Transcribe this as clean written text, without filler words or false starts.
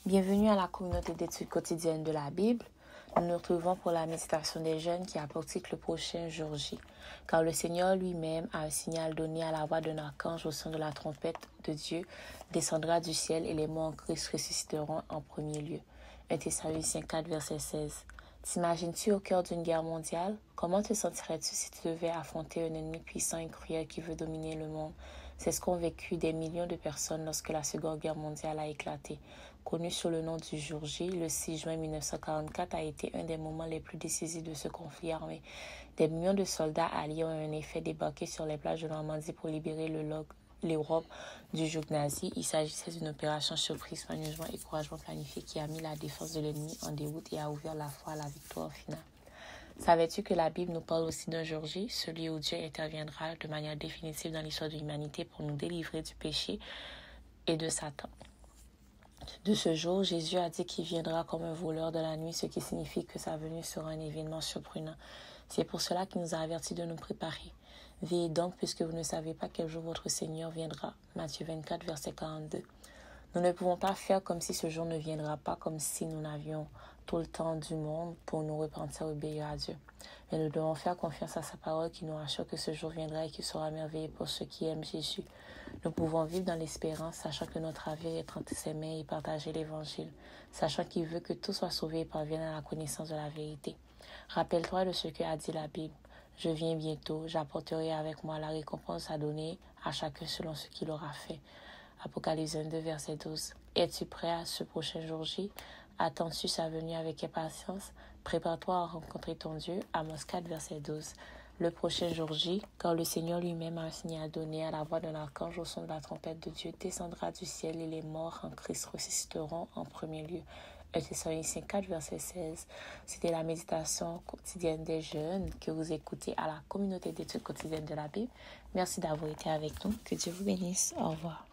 Bienvenue à la communauté d'études quotidiennes de la Bible. Nous nous retrouvons pour la méditation des jeunes qui a pour titre le prochain jour J. Car le Seigneur lui-même a un signal donné à la voix d'un archange au son de la trompette de Dieu, descendra du ciel et les morts en Christ ressusciteront en premier lieu. 1 Thessaloniciens 4, verset 16. T'imagines-tu au cœur d'une guerre mondiale? Comment te sentirais-tu si tu devais affronter un ennemi puissant et cruel qui veut dominer le monde? C'est ce qu'ont vécu des millions de personnes lorsque la Seconde Guerre mondiale a éclaté. Connu sous le nom du jour J, le 6 juin 1944 a été un des moments les plus décisifs de ce conflit armé. Des millions de soldats alliés ont en effet débarqué sur les plages de Normandie pour libérer l'Europe du joug nazi. Il s'agissait d'une opération surprise, soigneusement et courageusement planifiée qui a mis la défense de l'ennemi en déroute et a ouvert la voie à la victoire finale. Savais-tu que la Bible nous parle aussi d'un jour J, celui où Dieu interviendra de manière définitive dans l'histoire de l'humanité pour nous délivrer du péché et de Satan? De ce jour, Jésus a dit qu'il viendra comme un voleur de la nuit, ce qui signifie que sa venue sera un événement surprenant. C'est pour cela qu'il nous a avertis de nous préparer. Veillez donc, puisque vous ne savez pas quel jour votre Seigneur viendra. Matthieu 24, verset 42. Nous ne pouvons pas faire comme si ce jour ne viendra pas, comme si nous n'avions tout le temps du monde pour nous repentir et obéir à Dieu. Mais nous devons faire confiance à sa parole qui nous rassure que ce jour viendra et qu'il sera merveilleux pour ceux qui aiment Jésus. Nous pouvons vivre dans l'espérance, sachant que notre avenir est entre ses mains et partager l'Évangile, sachant qu'il veut que tout soit sauvé et parvienne à la connaissance de la vérité. Rappelle-toi de ce que a dit la Bible. Je viens bientôt, j'apporterai avec moi la récompense à donner à chacun selon ce qu'il aura fait. Apocalypse 22, verset 12. Es-tu prêt à ce prochain jour J? Attends-tu sa venue avec impatience? Prépare-toi à rencontrer ton Dieu. Amos 4, verset 12. Le prochain jour J, quand le Seigneur lui-même a un signal donné à la voix d'un archange au son de la trompette de Dieu, descendra du ciel et les morts en Christ ressusciteront en premier lieu. 1 Thessaloniciens 4, verset 16. C'était la méditation quotidienne des jeunes que vous écoutez à la communauté d'études quotidiennes de la Bible. Merci d'avoir été avec nous. Que Dieu vous bénisse. Au revoir.